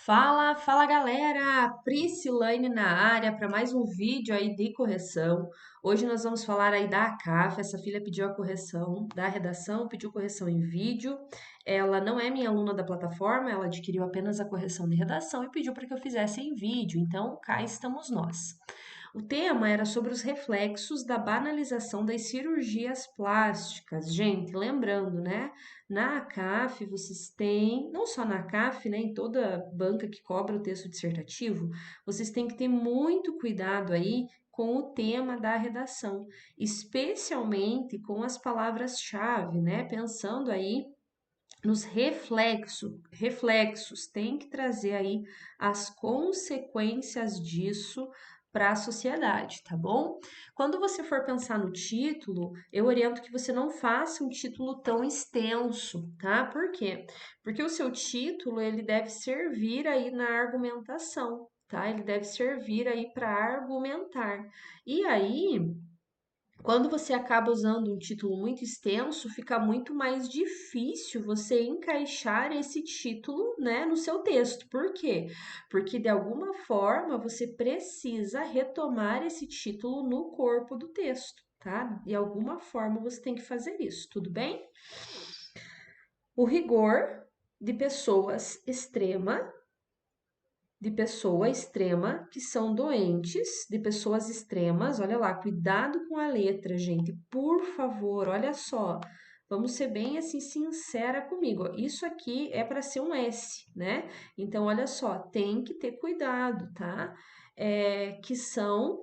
Fala, fala galera! Priscilane na área para mais um vídeo aí de correção. Hoje nós vamos falar aí da ACAF. Essa filha pediu a correção da redação, pediu correção em vídeo. Ela não é minha aluna da plataforma, ela adquiriu apenas a correção de redação e pediu para que eu fizesse em vídeo. Então, cá estamos nós. O tema era sobre os reflexos da banalização das cirurgias plásticas. Gente, lembrando, né? Na ACAF, vocês têm, não só na ACAF, né, em toda banca que cobra o texto dissertativo, vocês têm que ter muito cuidado aí com o tema da redação, especialmente com as palavras-chave, né? Pensando aí nos reflexos, tem que trazer aí as consequências disso para a sociedade, tá bom? Quando você for pensar no título, eu oriento que você não faça um título tão extenso, tá? Por quê? Porque o seu título, ele deve servir aí na argumentação, tá? Ele deve servir aí para argumentar. E aí, quando você acaba usando um título muito extenso, fica muito mais difícil você encaixar esse título, né, no seu texto. Por quê? Porque de alguma forma você precisa retomar esse título no corpo do texto, tá? De alguma forma você tem que fazer isso, tudo bem? O rigor de pessoas de pessoa extrema que são doentes, de pessoas extremas. Olha lá, cuidado com a letra, gente. Por favor, olha só. Vamos ser bem assim sincera comigo. Isso aqui é para ser um S, né? Então, olha só, tem que ter cuidado, tá? Que são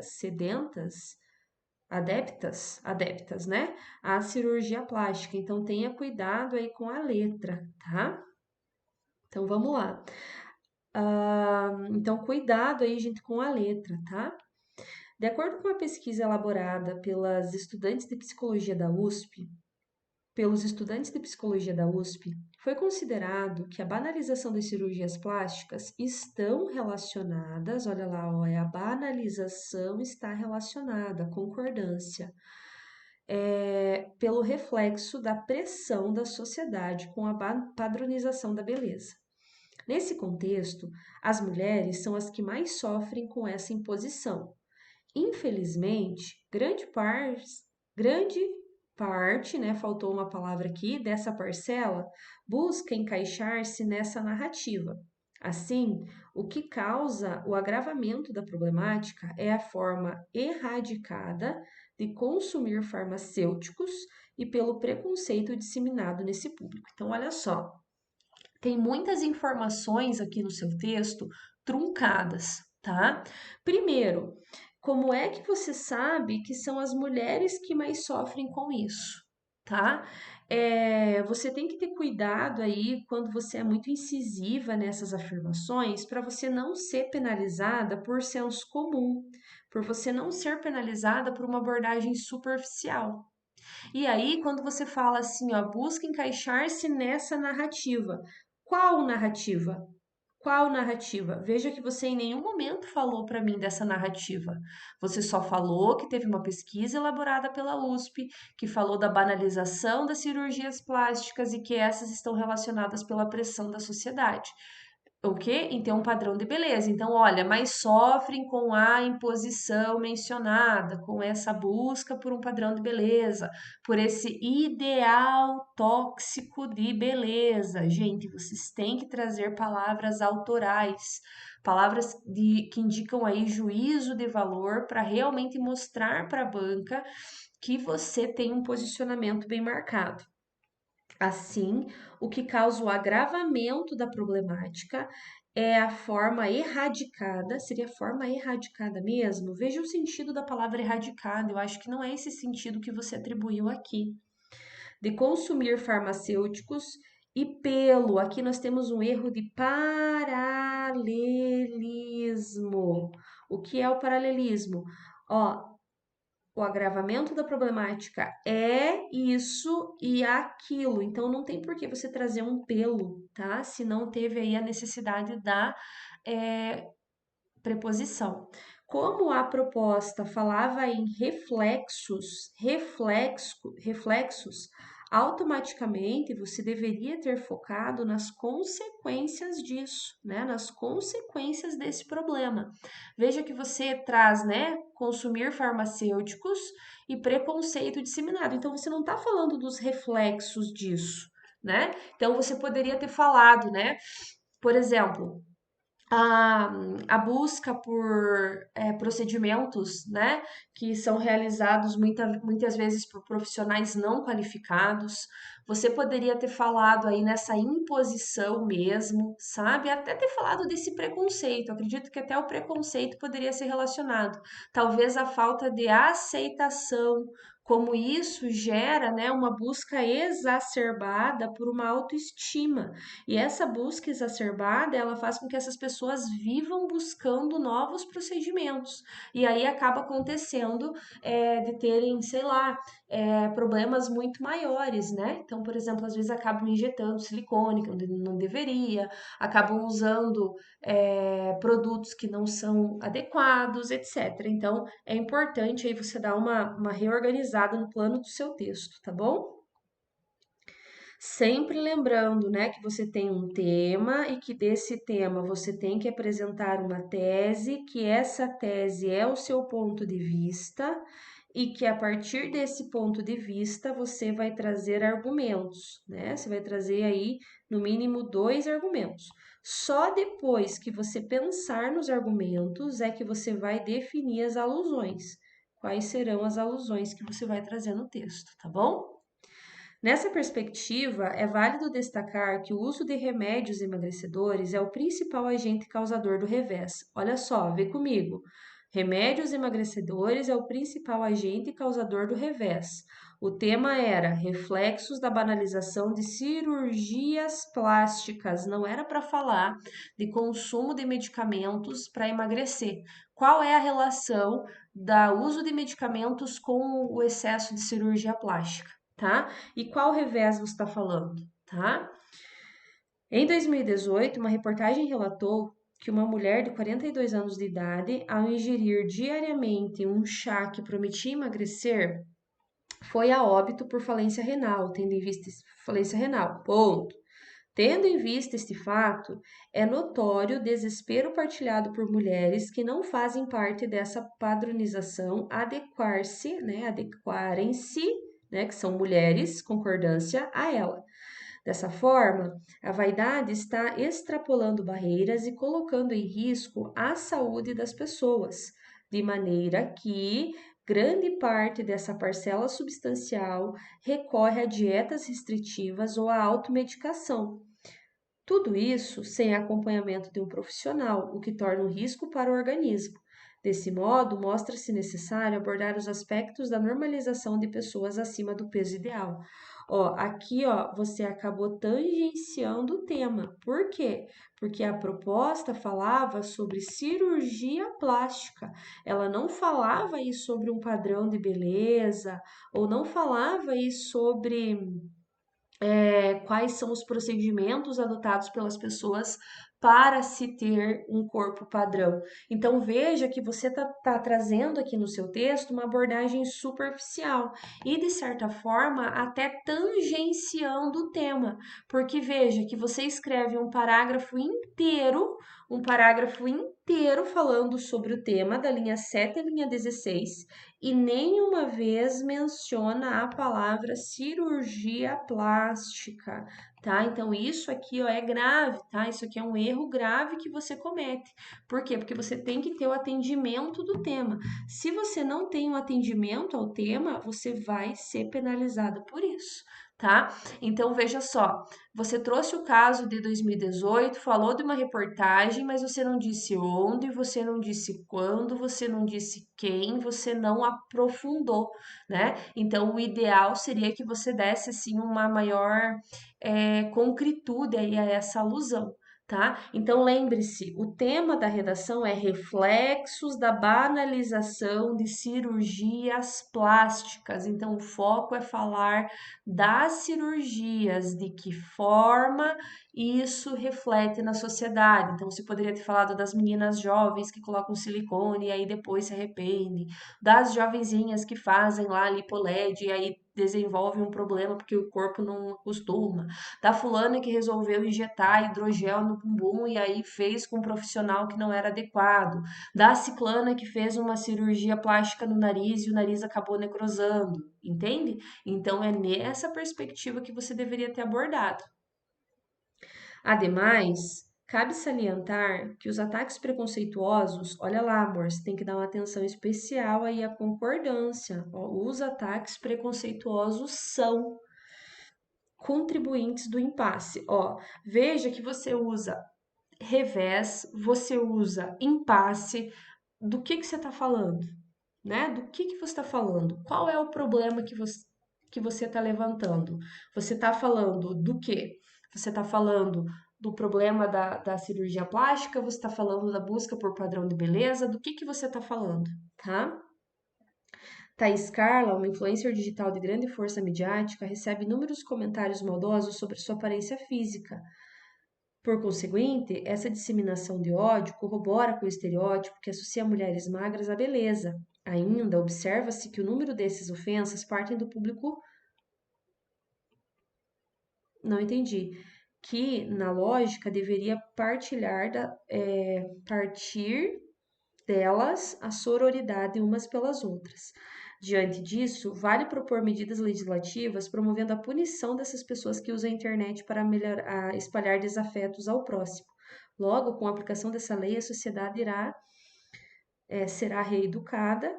sedentas, adeptas, né? À cirurgia plástica. Então, tenha cuidado aí com a letra, tá? Então, vamos lá. Então, cuidado aí, gente, com a letra, tá? De acordo com a pesquisa elaborada pelos estudantes de psicologia da USP, foi considerado que a banalização das cirurgias plásticas estão relacionadas, olha lá, ó, a banalização está relacionada, concordância, pelo reflexo da pressão da sociedade com a padronização da beleza. Nesse contexto, as mulheres são as que mais sofrem com essa imposição. Infelizmente, grande parte, né, faltou uma palavra aqui, dessa parcela, busca encaixar-se nessa narrativa. Assim, o que causa o agravamento da problemática é a forma erradicada de consumir farmacêuticos e pelo preconceito disseminado nesse público. Então, olha só, tem muitas informações aqui no seu texto truncadas, tá? Primeiro, como é que você sabe que são as mulheres que mais sofrem com isso, tá? Você tem que ter cuidado aí quando você é muito incisiva nessas afirmações para você não ser penalizada por senso comum, por você não ser penalizada por uma abordagem superficial. E aí, quando você fala assim, ó, busca encaixar-se nessa narrativa. Qual narrativa? Qual narrativa? Veja que você em nenhum momento falou para mim dessa narrativa. Você só falou que teve uma pesquisa elaborada pela USP, que falou da banalização das cirurgias plásticas e que essas estão relacionadas pela pressão da sociedade. O quê? Então, um padrão de beleza. Então, olha, mas sofrem com a imposição mencionada, com essa busca por um padrão de beleza, por esse ideal tóxico de beleza. Gente, vocês têm que trazer palavras autorais, que indicam aí juízo de valor para realmente mostrar para a banca que você tem um posicionamento bem marcado. Assim, o que causa o agravamento da problemática é a forma erradicada, seria a forma erradicada mesmo? Veja o sentido da palavra erradicada, eu acho que não é esse sentido que você atribuiu aqui. De consumir farmacêuticos e pelo, aqui nós temos um erro de paralelismo. O que é o paralelismo? Ó, o agravamento da problemática é isso e aquilo. Então, não tem por que você trazer um pelo, tá? Se não teve aí a necessidade da preposição. Como a proposta falava em reflexos, automaticamente você deveria ter focado nas consequências disso, né? Nas consequências desse problema. Veja que você traz, né, consumir farmacêuticos e preconceito disseminado. Então você não está falando dos reflexos disso, né? Então você poderia ter falado, né? Por exemplo, a, a busca por procedimentos, né, que são realizados muitas vezes por profissionais não qualificados. Você poderia ter falado aí nessa imposição mesmo, sabe? Até ter falado desse preconceito. Acredito que até o preconceito poderia ser relacionado. Talvez a falta de aceitação, como isso gera, né, uma busca exacerbada por uma autoestima. E essa busca exacerbada, ela faz com que essas pessoas vivam buscando novos procedimentos. E aí acaba acontecendo de terem, sei lá, problemas muito maiores, né? Então, por exemplo, às vezes acabam injetando silicone, que não deveria, acabam usando produtos que não são adequados, etc. Então, é importante aí você dar uma reorganizada no plano do seu texto, tá bom? Sempre lembrando, né, que você tem um tema e que desse tema você tem que apresentar uma tese, que essa tese é o seu ponto de vista e que a partir desse ponto de vista você vai trazer argumentos, né? Você vai trazer aí no mínimo 2 argumentos. Só depois que você pensar nos argumentos é que você vai definir as alusões. Quais serão as alusões que você vai trazer no texto, tá bom? Nessa perspectiva, é válido destacar que o uso de remédios emagrecedores é o principal agente causador do revés. Olha só, vê comigo. Remédios emagrecedores é o principal agente causador do revés. O tema era reflexos da banalização de cirurgias plásticas. Não era para falar de consumo de medicamentos para emagrecer. Qual é a relação do uso de medicamentos com o excesso de cirurgia plástica? Tá? E qual revés você está falando, tá? Em 2018, uma reportagem relatou que uma mulher de 42 anos de idade, ao ingerir diariamente um chá que prometia emagrecer, foi a óbito por falência renal, tendo em vista falência renal. Ponto. Tendo em vista este fato, é notório o desespero partilhado por mulheres que não fazem parte dessa padronização adequarem-se, né, que são mulheres, concordância a ela. Dessa forma, a vaidade está extrapolando barreiras e colocando em risco a saúde das pessoas, de maneira que grande parte dessa parcela substancial recorre a dietas restritivas ou à automedicação. Tudo isso sem acompanhamento de um profissional, o que torna um risco para o organismo. Desse modo, mostra-se necessário abordar os aspectos da normalização de pessoas acima do peso ideal. Ó, aqui, ó, você acabou tangenciando o tema. Por quê? Porque a proposta falava sobre cirurgia plástica. Ela não falava aí sobre um padrão de beleza, ou não falava aí sobre quais são os procedimentos adotados pelas pessoas para se ter um corpo padrão. Então veja que você está trazendo aqui no seu texto uma abordagem superficial e, de certa forma, até tangenciando o tema, porque veja que você escreve um parágrafo inteiro falando sobre o tema da linha 7 à linha 16 e nenhuma vez menciona a palavra cirurgia plástica, tá? Então isso aqui, ó, é grave, tá? Isso aqui é um erro grave que você comete. Por quê? Porque você tem que ter o atendimento do tema. Se você não tem o atendimento ao tema, você vai ser penalizado por isso. Tá? Então veja só, você trouxe o caso de 2018, falou de uma reportagem, mas você não disse onde, você não disse quando, você não disse quem, você não aprofundou, né? Então, o ideal seria que você desse assim uma maior concretude aí a essa alusão. Tá? Então lembre-se, o tema da redação é reflexos da banalização de cirurgias plásticas. Então o foco é falar das cirurgias, de que forma e isso reflete na sociedade. Então, você poderia ter falado das meninas jovens que colocam silicone e aí depois se arrependem, das jovenzinhas que fazem lá lipoled e aí desenvolvem um problema porque o corpo não acostuma, da fulana que resolveu injetar hidrogel no bumbum e aí fez com um profissional que não era adequado, da ciclana que fez uma cirurgia plástica no nariz e o nariz acabou necrosando, entende? Então é nessa perspectiva que você deveria ter abordado. Ademais, cabe salientar que os ataques preconceituosos, olha lá, amor, você tem que dar uma atenção especial aí à concordância. Ó, os ataques preconceituosos são contribuintes do impasse. Ó, veja que você usa revés, você usa impasse. Do que você está falando? Né? Do que você está falando? Qual é o problema que você está levantando? Você está falando do quê? Você está falando do problema da cirurgia plástica? Você está falando da busca por padrão de beleza? Do que você está falando, tá? Thaís Carla, uma influencer digital de grande força midiática, recebe inúmeros comentários maldosos sobre sua aparência física. Por conseguinte, essa disseminação de ódio corrobora com o estereótipo que associa mulheres magras à beleza. Ainda observa-se que o número dessas ofensas partem do público. Não entendi. Que, na lógica, deveria partir delas a sororidade umas pelas outras. Diante disso, vale propor medidas legislativas promovendo a punição dessas pessoas que usam a internet para espalhar desafetos ao próximo. Logo, com a aplicação dessa lei, a sociedade será reeducada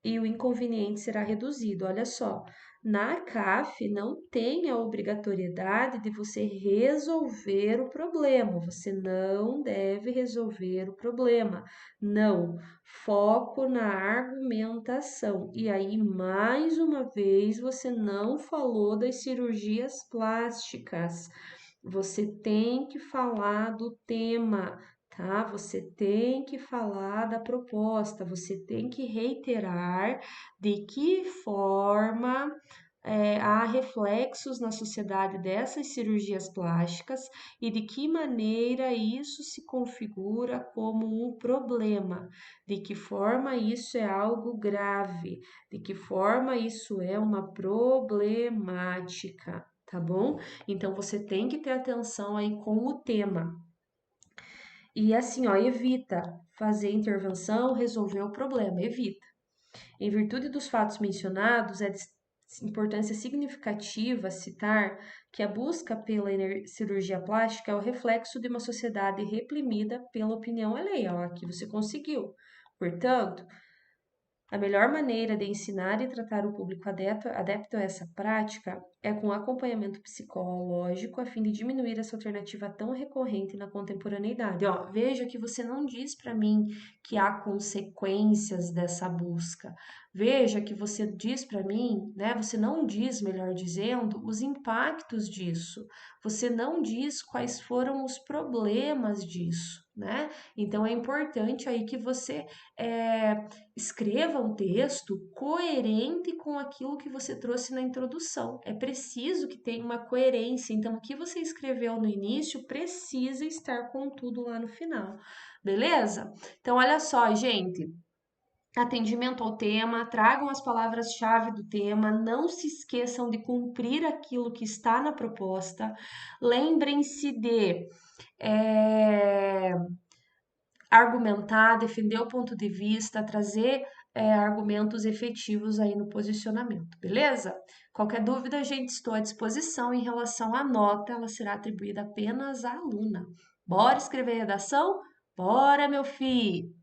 e o inconveniente será reduzido. Olha só, na CAF não tem a obrigatoriedade de você resolver o problema. Você não deve resolver o problema. Não. Foco na argumentação. E aí, mais uma vez, você não falou das cirurgias plásticas. Você tem que falar do tema, tá? Você tem que falar da proposta, você tem que reiterar de que forma há reflexos na sociedade dessas cirurgias plásticas e de que maneira isso se configura como um problema, de que forma isso é algo grave, de que forma isso é uma problemática, tá bom? Então você tem que ter atenção aí com o tema. E assim, ó, evita fazer intervenção, resolver o problema, evita. Em virtude dos fatos mencionados, é de importância significativa citar que a busca pela cirurgia plástica é o reflexo de uma sociedade reprimida pela opinião alheia. Ó, aqui você conseguiu. Portanto, a melhor maneira de ensinar e tratar o público adepto a essa prática é com acompanhamento psicológico, a fim de diminuir essa alternativa tão recorrente na contemporaneidade. Ó, veja que você não diz para mim que há consequências dessa busca. Veja que você diz para mim, né? Você não diz, melhor dizendo, os impactos disso. Você não diz quais foram os problemas disso, né? Então é importante aí que você escreva um texto coerente com aquilo que você trouxe na introdução. É preciso que tenha uma coerência. Então, o que você escreveu no início precisa estar com tudo lá no final. Beleza? Então, olha só, gente. Atendimento ao tema, tragam as palavras-chave do tema, não se esqueçam de cumprir aquilo que está na proposta. Lembrem-se de argumentar, defender o ponto de vista, trazer argumentos efetivos aí no posicionamento, beleza? Qualquer dúvida, gente, estou à disposição em relação à nota, ela será atribuída apenas à aluna. Bora escrever redação? Bora, meu filho!